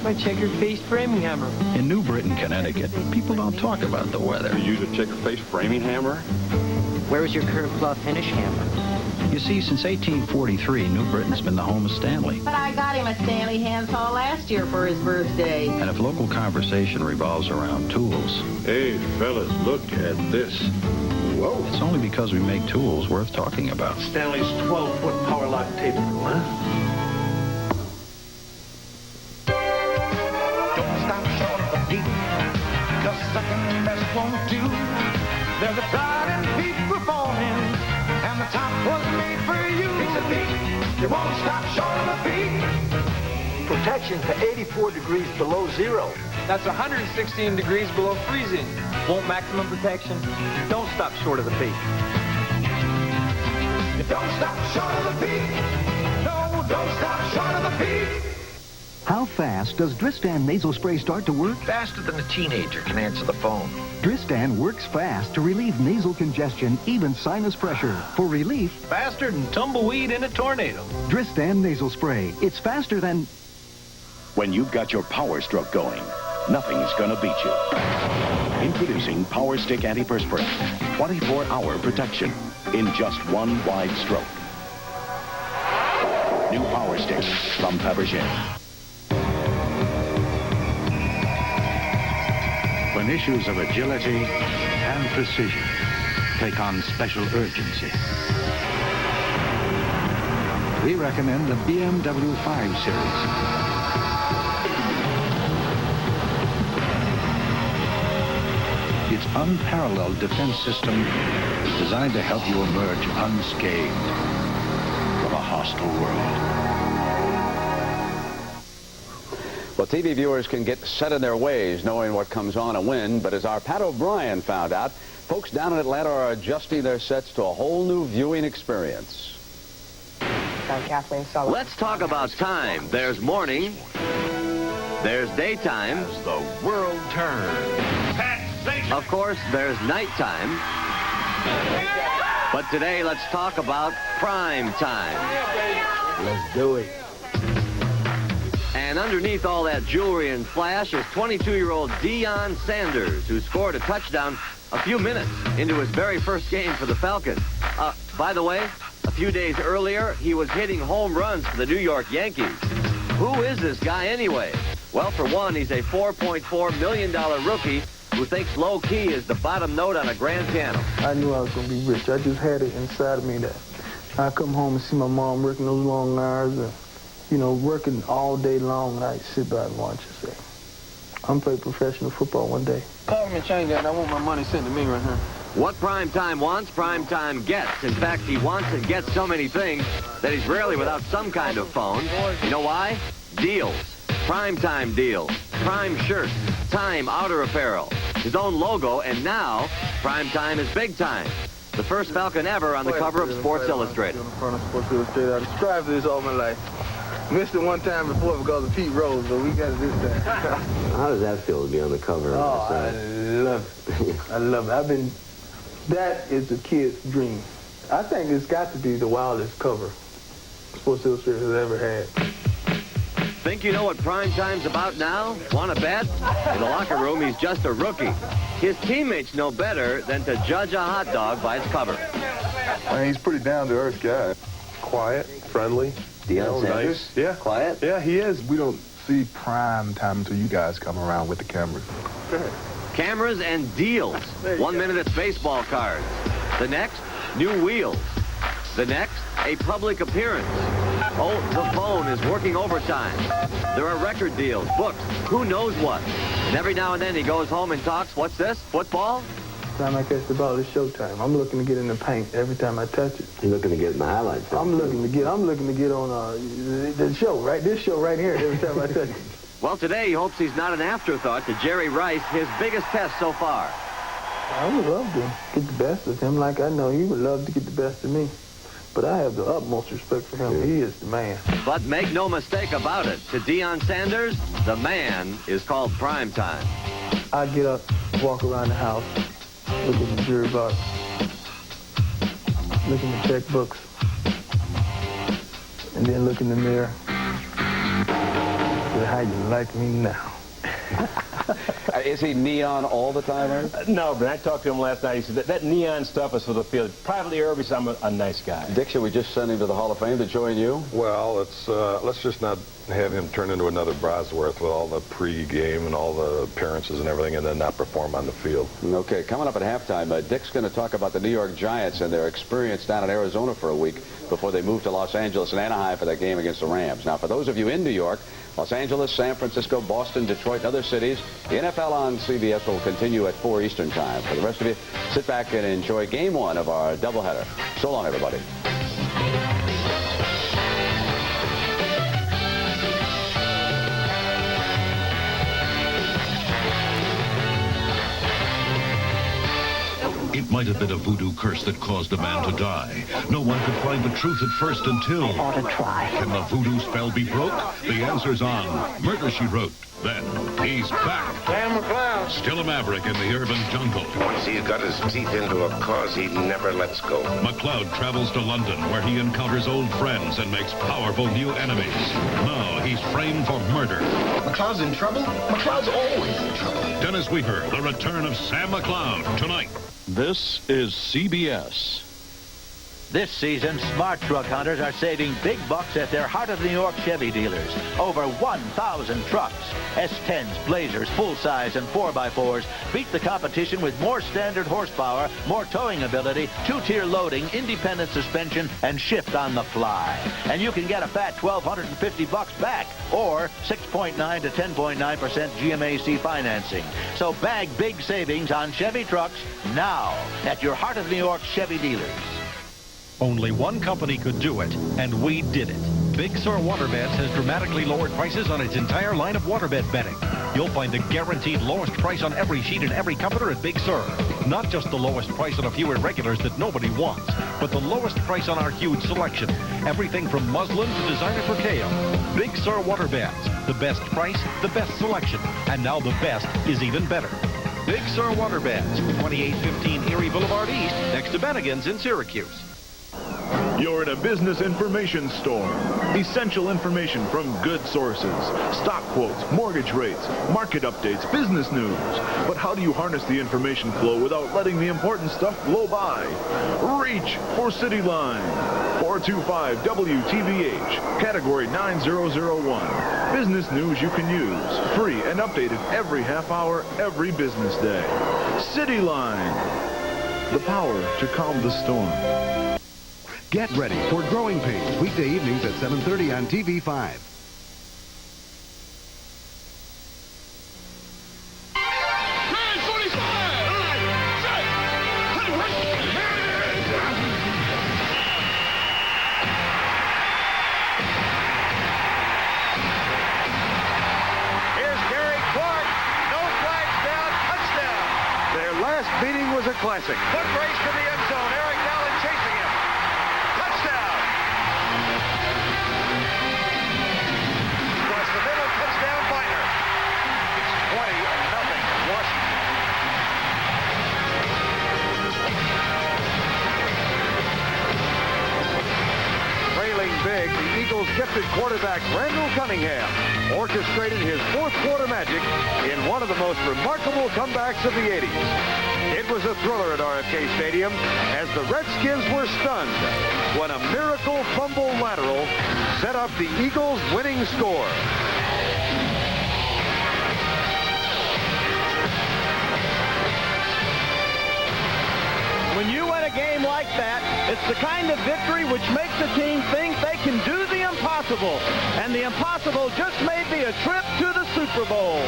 My checker-faced framing hammer. In New Britain, Connecticut, people don't talk about the weather. You use a checker-faced framing hammer? Where is your curved claw finish hammer? You see, since 1843, New Britain's been the home of Stanley. But I got him a Stanley handsaw last year for his birthday. And if local conversation revolves around tools... Hey, fellas, look at this. Whoa. It's only because we make tools worth talking about. Stanley's 12-foot power lock tape rule, huh? Don't stop short of the beat. Just second best won't do. There's a pride in peak performance, and the top was made for you. It's a beat. You won't stop short of the beat. Protection to 84 degrees below zero. That's 116 degrees below freezing. Want maximum protection? Don't stop short of the beat. You don't stop short of the beat. No, don't stop short of the beat. How fast does Dristan nasal spray start to work? Faster than a teenager can answer the phone. Dristan works fast to relieve nasal congestion, even sinus pressure. For relief, Faster than tumbleweed in a tornado. Dristan nasal spray. It's faster than... When you've got your power stroke going, nothing's gonna beat you. Introducing Power Stick Antiperspirant. 24-hour protection in just one wide stroke. New Power Stick from Fabergé. When issues of agility and precision take on special urgency, we recommend the BMW 5 Series. Its unparalleled defense system is designed to help you emerge unscathed from a hostile world. Well, TV viewers can get set in their ways knowing what comes on and when, but as our Pat O'Brien found out, folks down in Atlanta are adjusting their sets to a whole new viewing experience. Let's talk about time. There's morning. There's daytime. As the world turns. Of course, there's nighttime. But today, let's talk about prime time. Let's do it. And underneath all that jewelry and flash is 22-year-old Deion Sanders, who scored a touchdown a few minutes into his very first game for the Falcons. By the way, a few days earlier, he was hitting home runs for the New York Yankees. Who is this guy anyway? Well, for one, he's a $4.4 million rookie who thinks low-key is the bottom note on a grand piano. I knew I was going to be rich. I just had it inside of me that I come home and see my mom working those long hours and, you know, working all day long, and I sit back and watch and say, I'm playing professional football one day. Call me and change that, and I want my money sent to me right here. What prime time wants, prime time gets. In fact, he wants and gets so many things that he's rarely without some kind of phone. You know why? Deals. Prime time deals. Prime shirts. Time outer apparel. His own logo, and now, prime time is big time. The first Falcon ever on the cover of Sports Illustrated. On the front of Sports Illustrated. I strive for this all my life. Missed it one time before because of Pete Rose, but we got it this time. How does that feel to be on the cover? Oh, I love it. I love it. That is a kid's dream. I think it's got to be the wildest cover Sports Illustrated has ever had. Think you know what prime time's about now? Want to bet? In the locker room, he's just a rookie. His teammates know better than to judge a hot dog by its cover. I mean, he's a pretty down-to-earth guy. Quiet, friendly. Deion Sanders? Nice. Yeah. Quiet? Yeah, he is. We don't see prime time until you guys come around with the cameras. Cameras and deals. 1 minute it's baseball cards. The next, new wheels. The next, a public appearance. Oh, the phone is working overtime. There are record deals, books, who knows what. And every now and then he goes home and talks, what's this, football? Every time I catch the ball, it's showtime. I'm looking to get in the paint every time I touch it. You're looking to get in the highlights. I'm looking to get on the show, right? This show right here every time I touch it. Well, today he hopes he's not an afterthought to Jerry Rice, his biggest test so far. I would love to get the best of him like I know he would love to get the best of me. But I have the utmost respect for him. He is the man. But make no mistake about it. To Deion Sanders, the man is called prime time. I get up, walk around the house, look at the jury box, look in the checkbooks, and then look in the mirror. Say, how you like me now. Is he neon all the time, Ernest? No, but I talked to him last night. He said that neon stuff is for the field. Privately, Irby said I'm a nice guy. Dick, should we just send him to the Hall of Fame to join you? Well, let's just not have him turn into another Brosworth with all the pre-game and all the appearances and everything and then not perform on the field. Okay, coming up at halftime, Dick's going to talk about the New York Giants and their experience down in Arizona for a week before they move to Los Angeles and Anaheim for that game against the Rams. Now, for those of you in New York, Los Angeles, San Francisco, Boston, Detroit, and other cities, the NFL on CBS will continue at 4 Eastern Time. For the rest of you, sit back and enjoy Game 1 of our doubleheader. So long, everybody. It might have been a voodoo curse that caused a man to die. No one could find the truth at first until... I ought to try. Can the voodoo spell be broke? The answer's on Murder, She Wrote. Then, he's back. Sam McCloud. Still a maverick in the urban jungle. Once he's got his teeth into a cause, he never lets go. McCloud travels to London, where he encounters old friends and makes powerful new enemies. Now, he's framed for murder. McCloud's in trouble? McCloud's always in trouble. Dennis Weaver, the return of Sam McCloud, tonight. This is CBS. This season, smart truck hunters are saving big bucks at their Heart of New York Chevy dealers. Over 1,000 trucks. S10s, Blazers, full-size, and 4x4s beat the competition with more standard horsepower, more towing ability, two-tier loading, independent suspension, and shift on the fly. And you can get a fat $1,250 back, or 6.9 to 10.9% GMAC financing. So bag big savings on Chevy trucks now at your Heart of New York Chevy dealers. Only one company could do it, and we did it. Big Sur Waterbeds has dramatically lowered prices on its entire line of waterbed bedding. You'll find the guaranteed lowest price on every sheet and every comforter at Big Sur. Not just the lowest price on a few irregulars that nobody wants, but the lowest price on our huge selection. Everything from muslin to designer percale. Big Sur Waterbeds. The best price, the best selection. And now the best is even better. Big Sur Waterbeds, 2815 Erie Boulevard East, next to Bennigan's in Syracuse. You're in a business information store. Essential information from good sources. Stock quotes, mortgage rates, market updates, business news. But how do you harness the information flow without letting the important stuff blow by? Reach for City Line. 425 WTVH, category 9001. Business news you can use. Free and updated every half hour, every business day. City Line. The power to calm the storm. Get ready for Growing Pains, weekday evenings at 7:30 on TV5. Meeting was a classic. Foot race to the end zone. Eric Allen chasing him. Touchdown. Across the middle, touchdown Minor. It's 20-0 Washington. Trailing big, the Eagles' gifted quarterback Randall Cunningham orchestrated his fourth quarter magic in one of the most remarkable comebacks of the 80s. It was a thriller at RFK Stadium as the Redskins were stunned when a miracle fumble lateral set up the Eagles' winning score. When you win a game like that, it's the kind of victory which makes the team think they can do the impossible. And the impossible just may be a trip to the Super Bowl.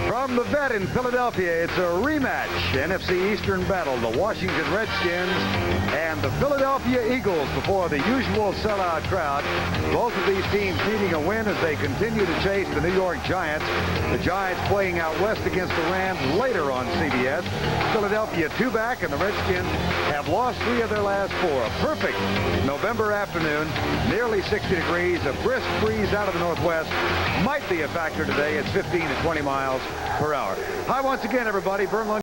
From the vet in Philadelphia, it's a rematch. NFC Eastern battle, the Washington Redskins and the Philadelphia Eagles before the usual sellout crowd. Both of these teams needing a win as they continue to chase the New York Giants. The Giants playing out west against the Rams later on CBS. Philadelphia 2-back, and the Redskins have lost 3 of their last 4. A perfect November afternoon, nearly 60 degrees, a brisk breeze out of the northwest. Might be a factor today. It's 15 to 20 miles per hour. Hi once again, everybody. Vermont.